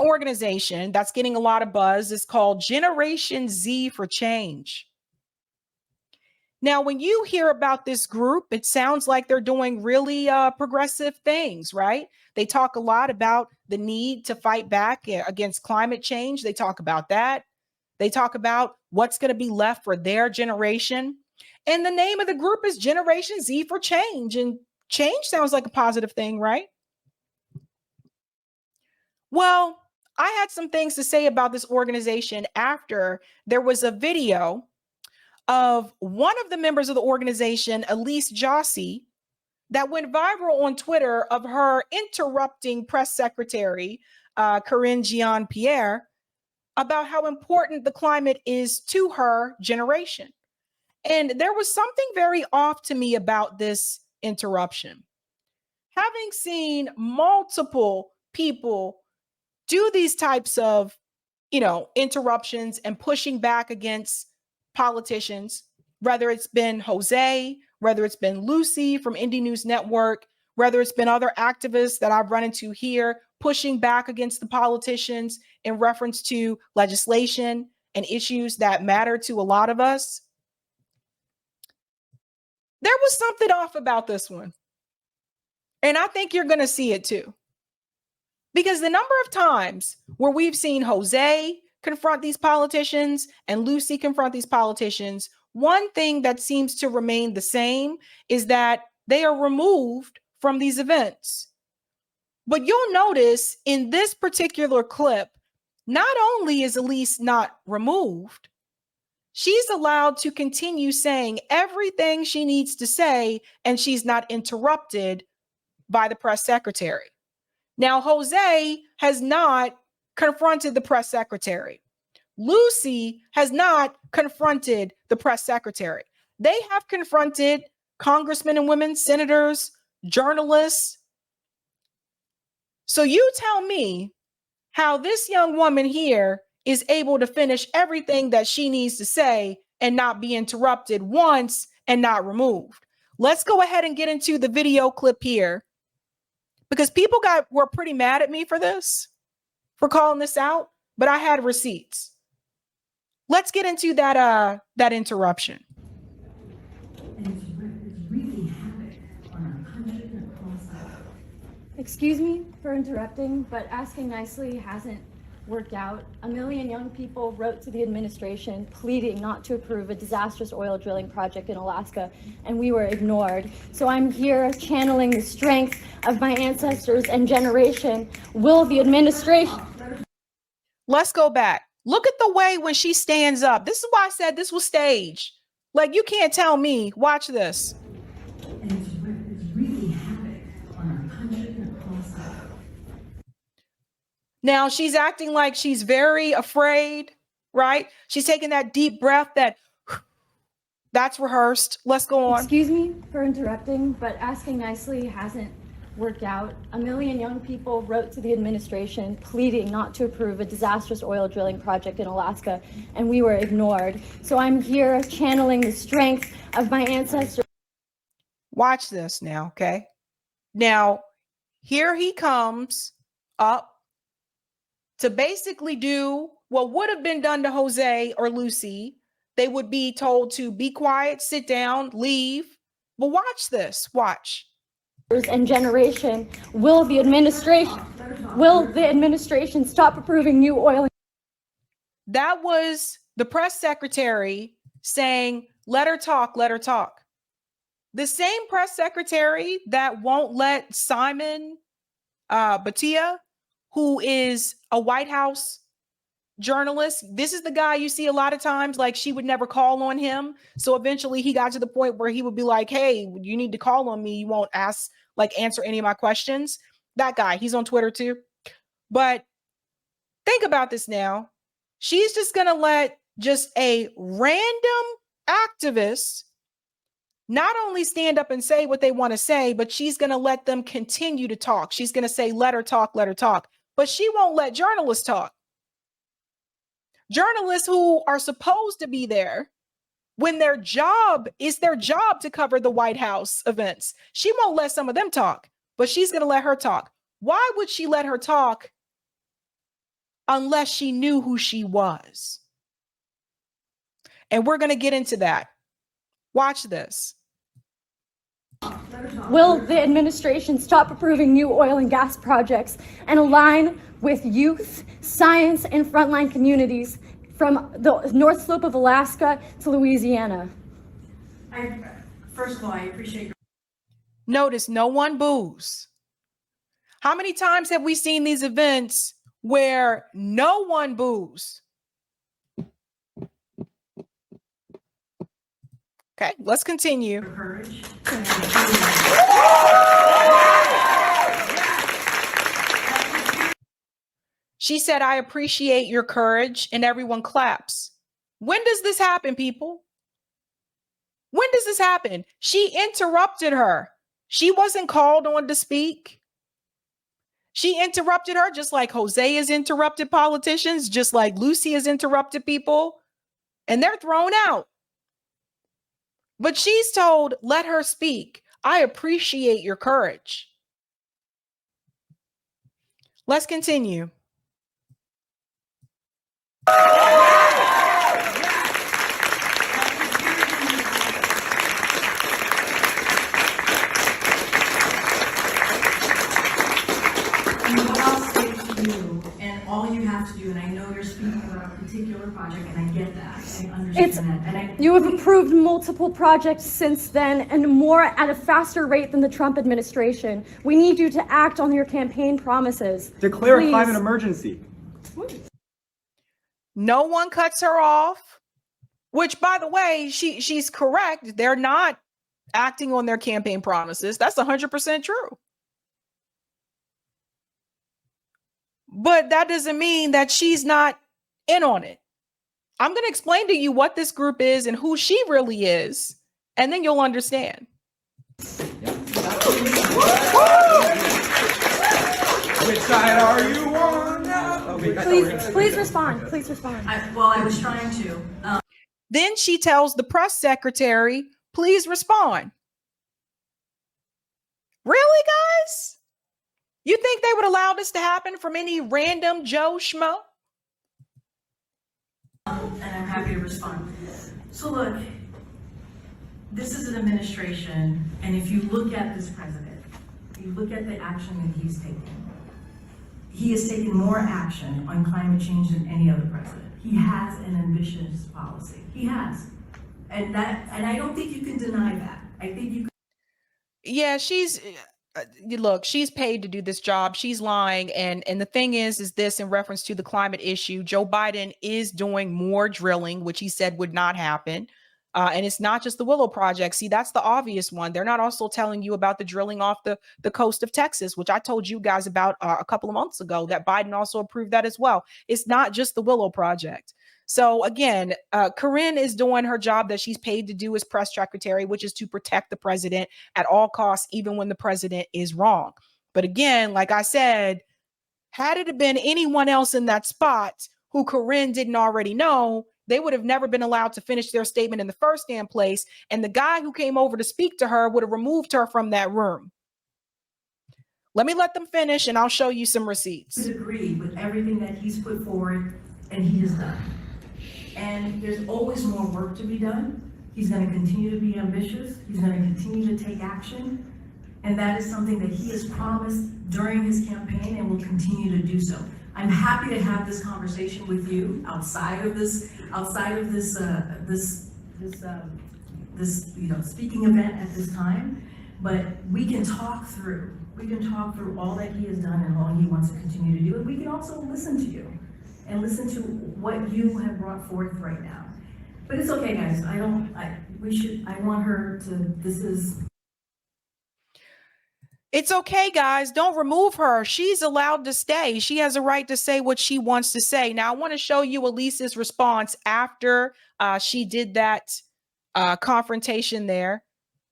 organization that's getting a lot of buzz is called Generation Z for Change. Now, when you hear about this group, it sounds like they're doing really progressive things, right? They talk a lot about the need to fight back against climate change. They talk about that. They talk about what's going to be left for their generation. And the name of the group is Generation Z for Change. And change sounds like a positive thing, right? Well, I had some things to say about this organization after there was a video of one of the members of the organization, Elises Response, that went viral on Twitter of her interrupting press secretary, Karine Jean-Pierre, about how important the climate is to her generation. And there was something very off to me about this interruption. Having seen multiple people do these types of, interruptions and pushing back against politicians, whether it's been Jose, whether it's been Lucy from Indie News Network, whether it's been other activists that I've run into here pushing back against the politicians in reference to legislation and issues that matter to a lot of us. There was something off about this one. And I think you're going to see it too. Because the number of times where we've seen Jose confront these politicians and Lucy confront these politicians, one thing that seems to remain the same is that they are removed from these events. But you'll notice in this particular clip, not only is Elise not removed, she's allowed to continue saying everything she needs to say, and she's not interrupted by the press secretary. Now, Jose has not confronted the press secretary. Lucy has not confronted the press secretary. They have confronted congressmen and women, senators, journalists. So you tell me how this young woman here is able to finish everything that she needs to say and not be interrupted once and not removed. Let's go ahead and get into the video clip here, because people were pretty mad at me for this, for calling this out, but I had receipts. Let's get into that interruption. Excuse me for interrupting, but asking nicely hasn't worked out. 1 million young people wrote to the administration pleading not to approve a disastrous oil drilling project in Alaska, and we were ignored. So I'm here channeling the strength of my ancestors and generation. Will the administration... Let's go back. Look at the way when she stands up. This is why I said this was staged. Like, you can't tell me. Watch this. Now she's acting like she's very afraid, right? She's taking that deep breath that's rehearsed. Let's go on. Excuse me for interrupting, but asking nicely hasn't worked out. 1 million young people wrote to the administration pleading not to approve a disastrous oil drilling project in Alaska, and we were ignored. So I'm here channeling the strength of my ancestors. Watch this now, okay? Now, here he comes up to basically do what would have been done to Jose or Lucy. They would be told to be quiet, sit down, leave. But watch this, watch. And generation, will the administration stop approving new oil? That was the press secretary saying, let her talk, let her talk. The same press secretary that won't let Simon Batia, who is a White House journalist. This is the guy you see a lot of times, like she would never call on him. So eventually he got to the point where he would be like, hey, you need to call on me. You won't answer any of my questions. That guy, he's on Twitter too. But think about this now. She's just going to let just a random activist not only stand up and say what they want to say, but she's going to let them continue to talk. She's going to say, let her talk, let her talk. But she won't let journalists talk. Journalists who are supposed to be there when their job to cover the White House events. She won't let some of them talk, but she's going to let her talk. Why would she let her talk unless she knew who she was. And we're going to get into that. Watch this. Will the administration stop approving new oil and gas projects and align with youth, science, and frontline communities from the North Slope of Alaska to Louisiana? First of all, I appreciate your... Notice no one boos. How many times have we seen these events where no one boos? Okay, let's continue. courage. She said, I appreciate your courage, and everyone claps. When does this happen, people? When does this happen? She interrupted her. She wasn't called on to speak. She interrupted her just like Jose has interrupted politicians, just like Lucy has interrupted people, and they're thrown out. But she's told, let her speak. I appreciate your courage. Let's continue. And all you have to do, and I know you're speaking about a particular project, and I get that, I understand that. And You have approved multiple projects since then, and more at a faster rate than the Trump administration. We need you to act on your campaign promises. Declare Please. a climate emergency. No one cuts her off, which, by the way, she's correct. They're not acting on their campaign promises. That's 100% true. But that doesn't mean that she's not in on it. I'm going to explain to you what this group is and who she really is, and then you'll understand. Which side are you on now? Please respond. Please respond. I was trying to. Then she tells the press secretary, please respond. Really, guys? You think they would allow this to happen from any random Joe Schmo? And I'm happy to respond. So look, this is an administration, and if you look at this president, you look at the action that he's taken, he has taken more action on climate change than any other president. He has an ambitious policy. He has. And I don't think you can deny that. I think you can. Yeah, look, she's paid to do this job. She's lying. And the thing is this in reference to the climate issue, Joe Biden is doing more drilling, which he said would not happen. And it's not just the Willow Project. See, that's the obvious one. They're not also telling you about the drilling off the coast of Texas, which I told you guys about a couple of months ago, that Biden also approved that as well. It's not just the Willow Project. So again, Corinne is doing her job that she's paid to do as press secretary, which is to protect the president at all costs, even when the president is wrong. But again, like I said, had it been anyone else in that spot who Corinne didn't already know, they would have never been allowed to finish their statement in the first damn place. And the guy who came over to speak to her would have removed her from that room. Let me let them finish and I'll show you some receipts. I agree with everything that he's put forward and he has done. And there's always more work to be done. He's going to continue to be ambitious. He's going to continue to take action. And that is something that he has promised during his campaign and will continue to do so. I'm happy to have this conversation with you outside of this speaking event at this time. But we can talk through all that he has done and all he wants to continue to do. And we can also listen to you and listen to what you have brought forth right now. But it's okay, guys. I want her to, It's okay, guys. Don't remove her. She's allowed to stay. She has a right to say what she wants to say. Now, I want to show you Elises' response after she did that confrontation there.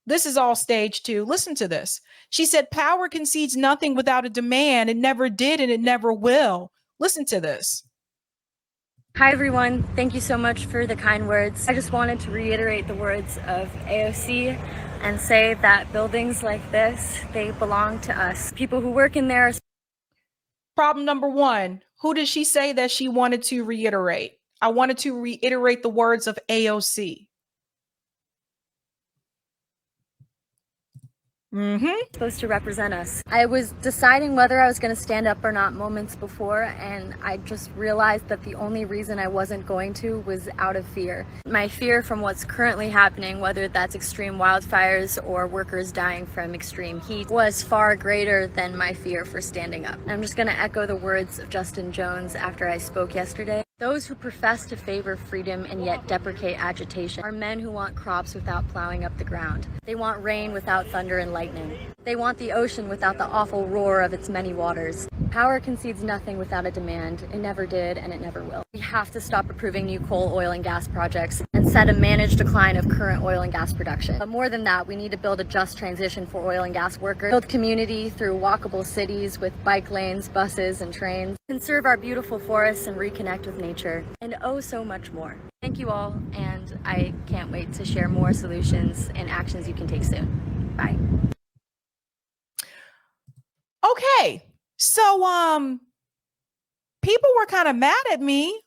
This is all stage 2. Listen to this. She said, power concedes nothing without a demand. It never did and it never will. Listen to this. Hi everyone, thank you so much for the kind words. I just wanted to reiterate the words of AOC and say that buildings like this, they belong to us. People who work in there. Problem number 1, Who did she say that she wanted to reiterate? I wanted to reiterate the words of AOC. Supposed to represent us. I was deciding whether I was going to stand up or not moments before, and I just realized that the only reason I wasn't going to was out of fear. My fear from what's currently happening, whether that's extreme wildfires or workers dying from extreme heat, was far greater than my fear for standing up. I'm just going to echo the words of Justin Jones after I spoke yesterday. Those who profess to favor freedom and yet deprecate agitation are men who want crops without plowing up the ground. They want rain without thunder and lightning. They want the ocean without the awful roar of its many waters. Power concedes nothing without a demand. It never did, and it never will. We have to stop approving new coal, oil, and gas projects and set a managed decline of current oil and gas production. But more than that, we need to build a just transition for oil and gas workers, build community through walkable cities with bike lanes, buses, and trains, conserve our beautiful forests and reconnect with nature, and oh so much more. Thank you all, and I can't wait to share more solutions and actions you can take soon. Bye. Okay, so people were kind of mad at me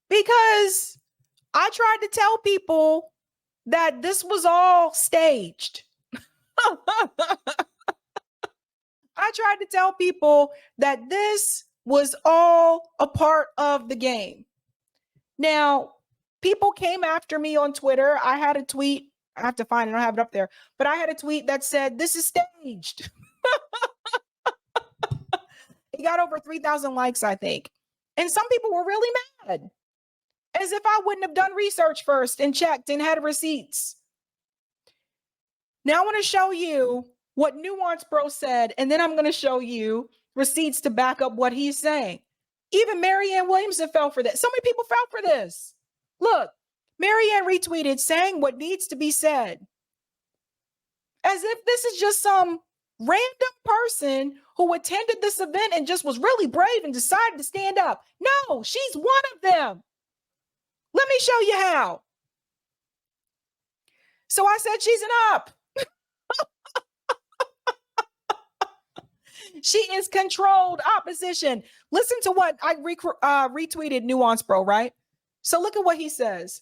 because I tried to tell people that this was all staged. I tried to tell people that this was all a part of the game. Now, people came after me on Twitter. I had a tweet. I have to find it. I don't have it up there. But I had a tweet that said, this is staged. It got over 3,000 likes, I think. And some people were really mad. As if I wouldn't have done research first and checked and had receipts. Now I want to show you what Nuance Bro said, and then I'm going to show you receipts to back up what he's saying. Even Marianne Williamson fell for this. So many people fell for this. Look, Marianne retweeted saying what needs to be said. As if this is just some random person who attended this event and just was really brave and decided to stand up. No, she's one of them. Let me show you how. So I said she's an op. She is controlled opposition. Listen to what I retweeted Nuance Bro, right? So look at what he says.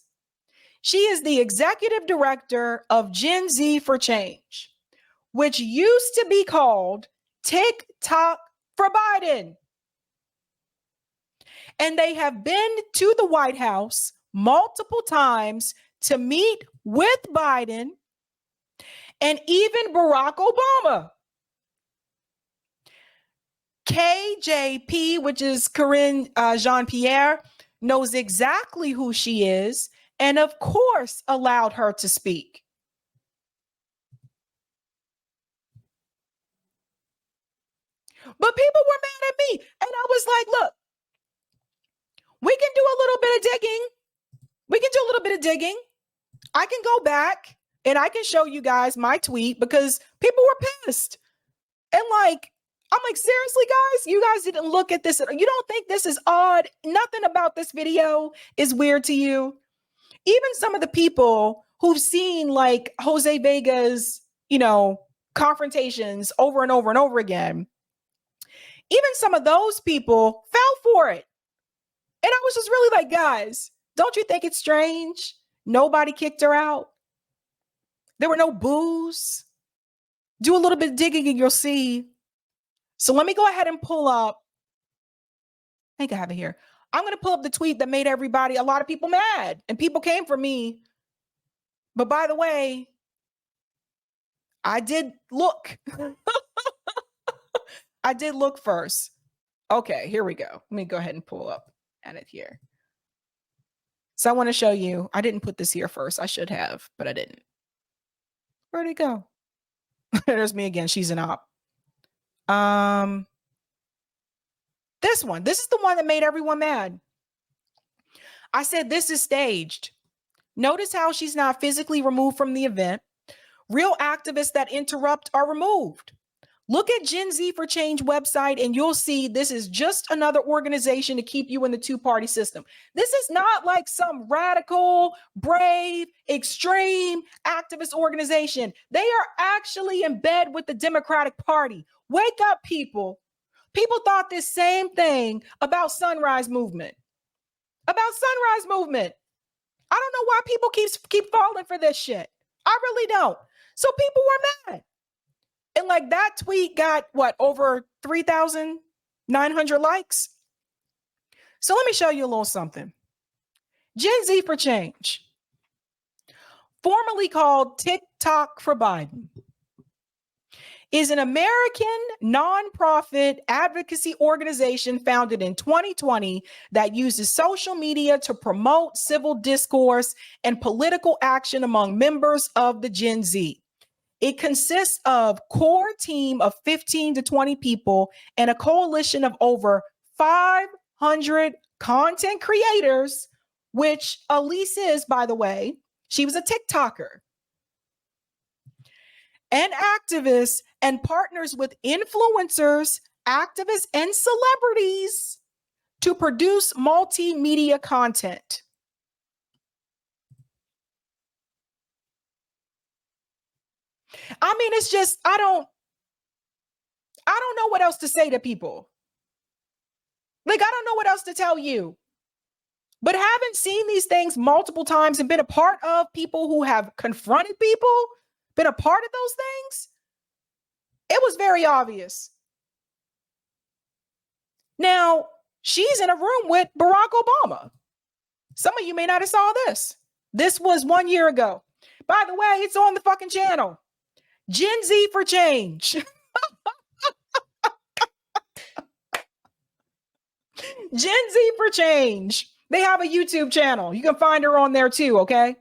She is the executive director of Gen Z for Change, which used to be called TikTok for Biden. And they have been to the White House multiple times to meet with Biden and even Barack Obama. KJP, which is Corinne Jean-Pierre, knows exactly who she is and, of course, allowed her to speak. But people were mad at me. And I was like, look, we can do a little bit of digging. We can do a little bit of digging. I can go back and I can show you guys my tweet because people were pissed. And like, I'm like, seriously, guys, you guys didn't look at this. You don't think this is odd? Nothing about this video is weird to you. Even some of the people who've seen like Jose Vega's, confrontations over and over and over again, even some of those people fell for it. And I was just really like, guys, don't you think it's strange? Nobody kicked her out. There were no boos. Do a little bit of digging and you'll see. So let me go ahead and pull up. I think I have it here. I'm going to pull up the tweet that made a lot of people mad. And people came for me. But by the way, I did look. I did look first. Okay, here we go. Let me go ahead and pull up at it here. So I want to show you. I didn't put this here first. I should have, but I didn't. Where'd it go? There's me again. She's an op. This one. This is the one that made everyone mad. I said this is staged. Notice how she's not physically removed from the event. Real activists that interrupt are removed. Look at Gen Z for Change website and you'll see this is just another organization to keep you in the two-party system. This is not like some radical, brave, extreme activist organization. They are actually in bed with the Democratic Party. Wake up, people. People thought this same thing about Sunrise Movement. About Sunrise Movement. I don't know why people keep falling for this shit. I really don't. So people were mad. And like that tweet got what, over 3,900 likes? So let me show you a little something. Gen Z for Change, formerly called TikTok for Biden, is an American nonprofit advocacy organization founded in 2020 that uses social media to promote civil discourse and political action among members of the Gen Z. It consists of a core team of 15 to 20 people and a coalition of over 500 content creators, which Elises, by the way, she was a TikToker, and activists, and partners with influencers, activists, and celebrities to produce multimedia content. I mean, it's just, I don't know what else to say to people. Like, I don't know what else to tell you. But having seen these things multiple times and been a part of people who have confronted people, been a part of those things, it was very obvious. Now, she's in a room with Barack Obama. Some of you may not have saw this. This was 1 year ago. By the way, it's on the fucking channel. Gen Z for Change. Gen Z for Change. They have a YouTube channel. You can find her on there too, okay?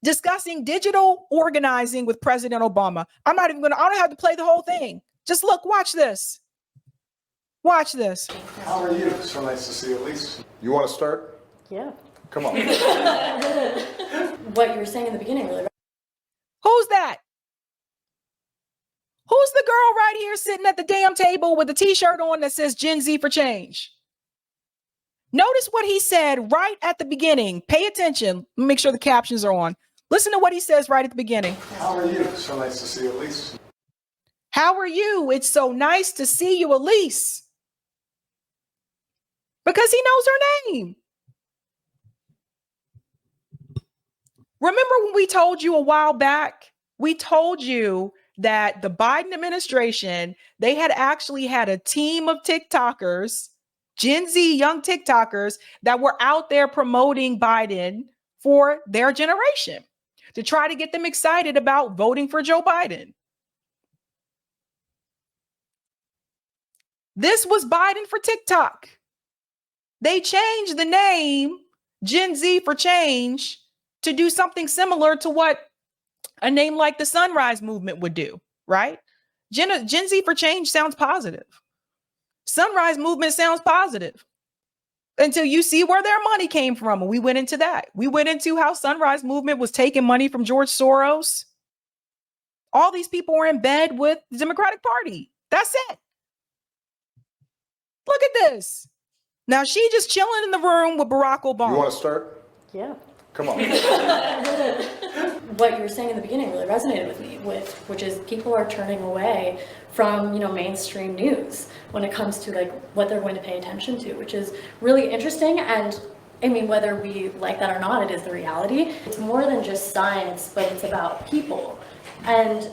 Discussing digital organizing with President Obama. I don't have to play the whole thing. Just look, watch this. Watch this. How are you? So nice to see you, Elise. You want to start? Yeah. Come on. What you were saying in the beginning really. Who's that? Who's the girl right here sitting at the damn table with the t-shirt on that says Gen Z for Change? Notice what he said right at the beginning. Pay attention. Make sure the captions are on. Listen to what he says right at the beginning. How are you? So nice to see you, Elise. How are you? It's so nice to see you, Elise. Because he knows her name. Remember when we told you a while back, we told you that the Biden administration, they had actually had a team of TikTokers, Gen Z young TikTokers, that were out there promoting Biden for their generation to try to get them excited about voting for Joe Biden. This was Biden for TikTok. They changed the name Gen Z for Change to do something similar to what a name like the Sunrise Movement would do, right? Gen Z for Change sounds positive. Sunrise Movement sounds positive until you see where their money came from. And we went into that. We went into how Sunrise Movement was taking money from George Soros. All these people were in bed with the Democratic Party. That's it. Look at this. Now she just chilling in the room with Barack Obama. You want to start? Yeah. Come on. What you were saying in the beginning really resonated with me, which is people are turning away from, mainstream news when it comes to like what they're going to pay attention to, which is really interesting. And I mean, whether we like that or not, it is the reality. It's more than just science, but it's about people. And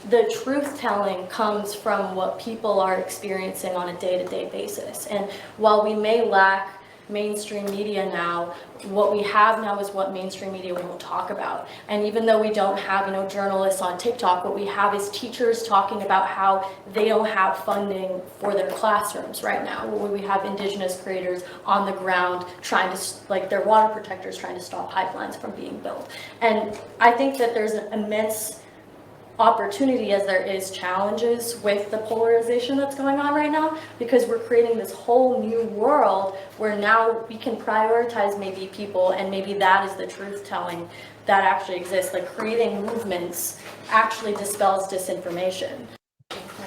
the truth telling comes from what people are experiencing on a day-to-day basis. And while we may lack mainstream media now, what we have now is what mainstream media won't talk about. And even though we don't have, journalists on TikTok, what we have is teachers talking about how they don't have funding for their classrooms right now. We have indigenous creators on the ground trying to, like their water protectors, trying to stop pipelines from being built. And I think that there's an immense opportunity as there is challenges with the polarization that's going on right now, because we're creating this whole new world where now we can prioritize maybe people, and maybe that is the truth telling that actually exists. Like creating movements actually dispels disinformation.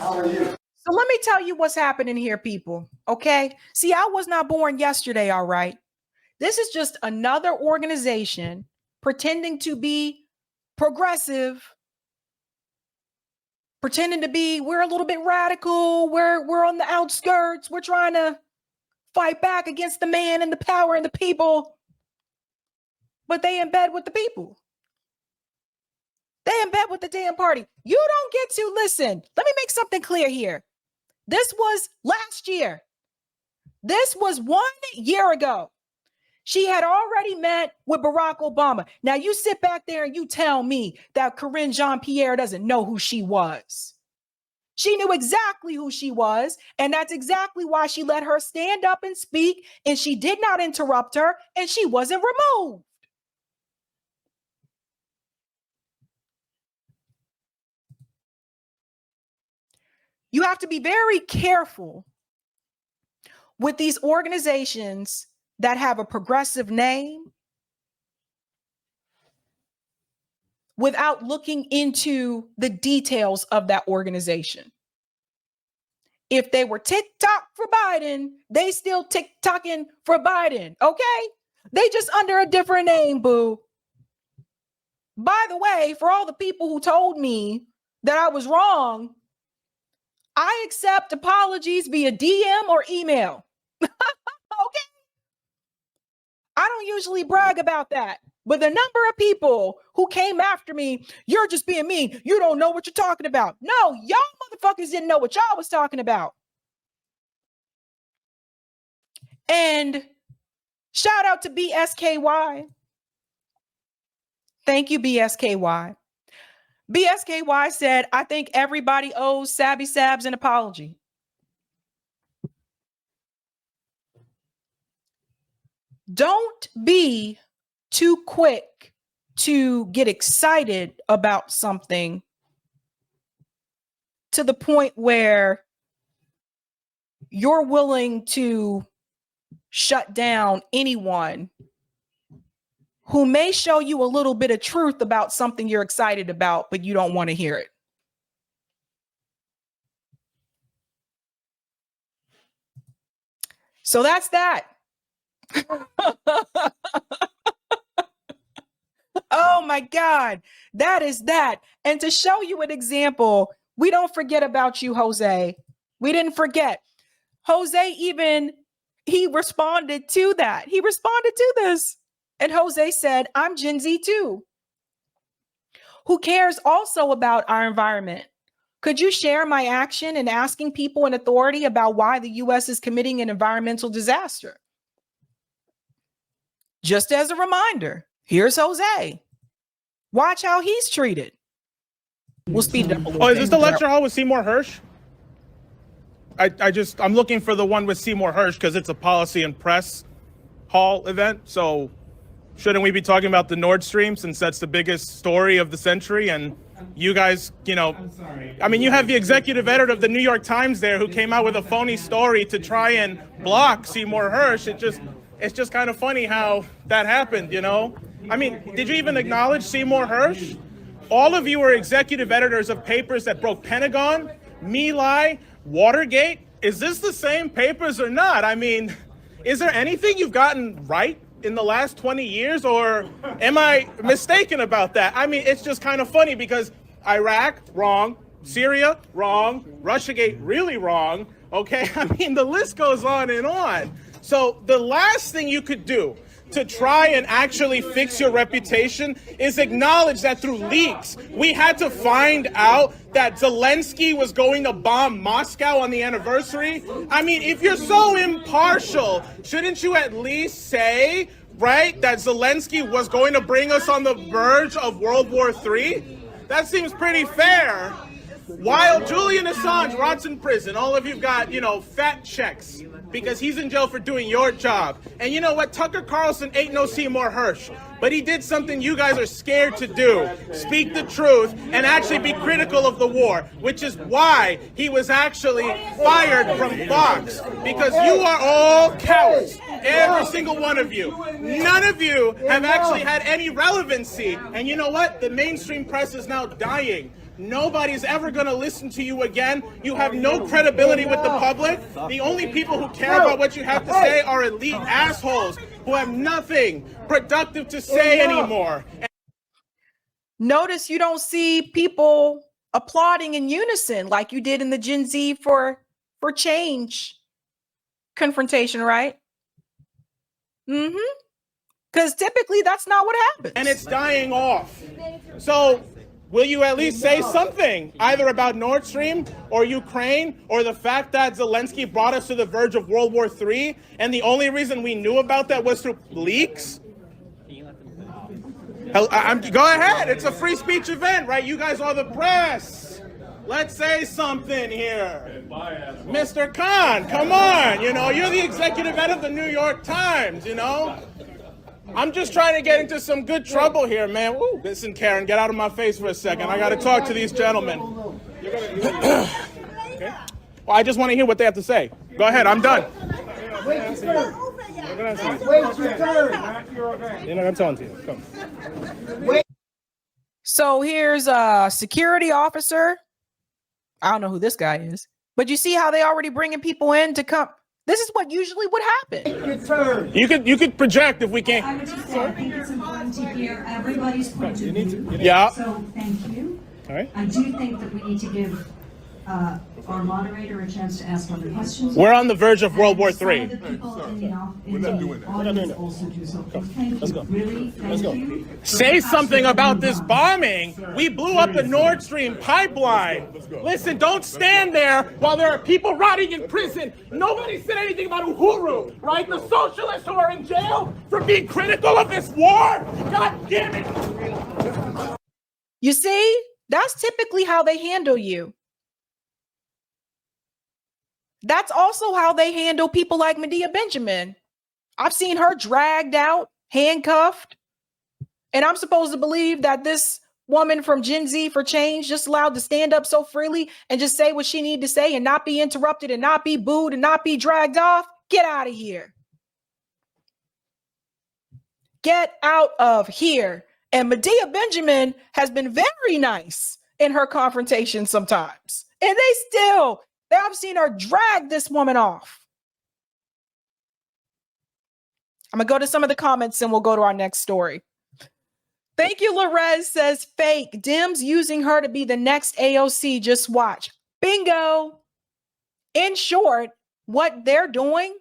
How are you? So let me tell you what's happening here, people. Okay. See, I was not born yesterday. All right. This is just another organization pretending to be progressive pretending to be, we're a little bit radical, we're on the outskirts, we're trying to fight back against the man and the power and the people, but they in bed with the people. They in bed with the damn party. You don't get to listen. Let me make something clear here. This was last year. This was 1 year ago. She had already met with Barack Obama. Now you sit back there and you tell me that Corinne Jean-Pierre doesn't know who she was. She knew exactly who she was, and that's exactly why she let her stand up and speak, and she did not interrupt her, and she wasn't removed. You have to be very careful with these organizations that have a progressive name without looking into the details of that organization. If they were TikTok for Biden, they still TikToking for Biden, okay? They just under a different name, boo. By the way, for all the people who told me that I was wrong, I accept apologies via DM or email. Okay? I don't usually brag about that. But the number of people who came after me, you're just being mean. You don't know what you're talking about. No, y'all motherfuckers didn't know what y'all was talking about. And shout out to BSKY. Thank you, BSKY. BSKY said, I think everybody owes Sabby Sabs an apology. Don't be too quick to get excited about something to the point where you're willing to shut down anyone who may show you a little bit of truth about something you're excited about, but you don't want to hear it. So that's that. Oh my God, that is that. And to show you an example, we don't forget about you, Jose. We didn't forget. Jose he responded to that. He responded to this. And Jose said, I'm Gen Z too, who cares also about our environment. Could you share my action in asking people in authority about why the U.S. is committing an environmental disaster? Just as a reminder, here's Jose. Watch how he's treated. We'll speed it up a little bit. Oh, is this the lecture hall with Seymour Hersh? I'm looking for the one with Seymour Hersh because it's a policy and press hall event. So shouldn't we be talking about the Nord Stream since that's the biggest story of the century? And you guys, I'm sorry. I mean, you have the executive editor of the New York Times there who came out with a phony story to try and block Seymour Hersh. It's just kind of funny how that happened, I mean, did you even acknowledge Seymour Hersh? All of you are executive editors of papers that broke Pentagon, My Lai, Watergate. Is this the same papers or not? I mean, is there anything you've gotten right in the last 20 years, or am I mistaken about that? I mean, it's just kind of funny because Iraq, wrong. Syria, wrong. Russiagate, really wrong. Okay, I mean, the list goes on and on. So the last thing you could do to try and actually fix your reputation is acknowledge that through leaks, we had to find out that Zelensky was going to bomb Moscow on the anniversary. I mean, if you're so impartial, shouldn't you at least say, right, that Zelensky was going to bring us on the verge of World War III? That seems pretty fair. While Julian Assange rots in prison, all of you've got, fat checks because he's in jail for doing your job. And you know what? Tucker Carlson ain't no Seymour Hersh, but he did something you guys are scared to do. Speak the truth and actually be critical of the war, which is why he was actually fired from Fox, because you are all cowards. Every single one of you. None of you have actually had any relevancy. And you know what? The mainstream press is now dying. Nobody's ever going to listen to you again. You have no credibility with the public. The only people who care about what you have to say are elite assholes who have nothing productive to say anymore. Notice you don't see people applauding in unison like you did in the Gen Z for change confrontation, right? Mm-hmm. Because typically that's not what happens. And it's dying off. So will you at least say something, either about Nord Stream or Ukraine, or the fact that Zelensky brought us to the verge of World War III, and the only reason we knew about that was through leaks? Go ahead. It's a free speech event, right? You guys are the press. Let's say something here. Mr. Khan, come on. You know, you're the executive editor of the New York Times, you know? I'm just trying to get into some good trouble here, man. Ooh, listen, Karen, get out of my face for a second. I got to talk to these gentlemen. Okay. Well, I just want to hear what they have to say. Go ahead, I'm done. Wait your turn. You're not going to tell to you. Come. So here's a security officer. I don't know who this guy is, but you see how they already bringing people in to come. This is what usually would happen. You could project if we can't. I would just say I think it's important to hear everybody's point of view. Yeah. So thank you. All right. I do think that we need to give our moderator a chance to ask other questions. We're on the verge of World War Some III. of the people in the audience also do so. Thank you. Really, thank you. Say something about this bombing. We blew up the Nord Stream pipeline. Listen, don't stand there while there are people rotting in prison. Nobody said anything about Uhuru, right? The socialists who are in jail for being critical of this war. God damn it. You see, that's typically how they handle you. That's also how they handle people like Medea Benjamin. I've seen her dragged out, handcuffed, and I'm supposed to believe that this woman from Gen Z for Change just allowed to stand up so freely and just say what she needed to say and not be interrupted and not be booed and not be dragged off. Get out of here. Get out of here. And Medea Benjamin has been very nice in her confrontation sometimes. And I've seen her drag this woman off. I'm going to go to some of the comments and we'll go to our next story. Thank you, Larez says, fake. Dems using her to be the next AOC. Just watch. Bingo. In short, what they're doing,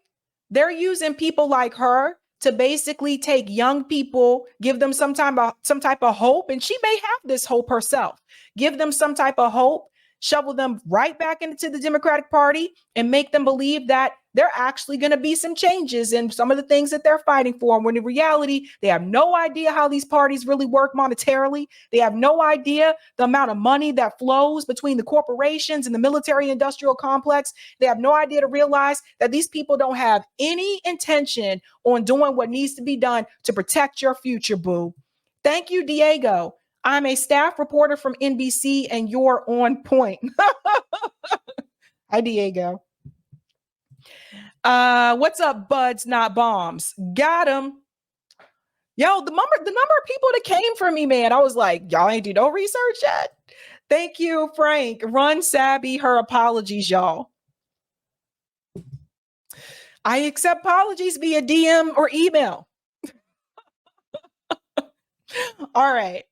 they're using people like her to basically take young people, give them some type of hope, and she may have this hope herself. Give them some type of hope, shovel them right back into the Democratic Party, and make them believe that there are actually going to be some changes in some of the things that they're fighting for. When in reality, they have no idea how these parties really work monetarily. They have no idea the amount of money that flows between the corporations and the military industrial complex. They have no idea to realize that these people don't have any intention on doing what needs to be done to protect your future, boo. Thank you, Diego. I'm a staff reporter from NBC and you're on point. Hi, Diego. What's up, buds, not bombs? Got him. Yo, the number of people that came for me, man, I was like, y'all ain't do no research yet. Thank you, Frank. Run Sabby her apologies, y'all. I accept apologies via DM or email. All right.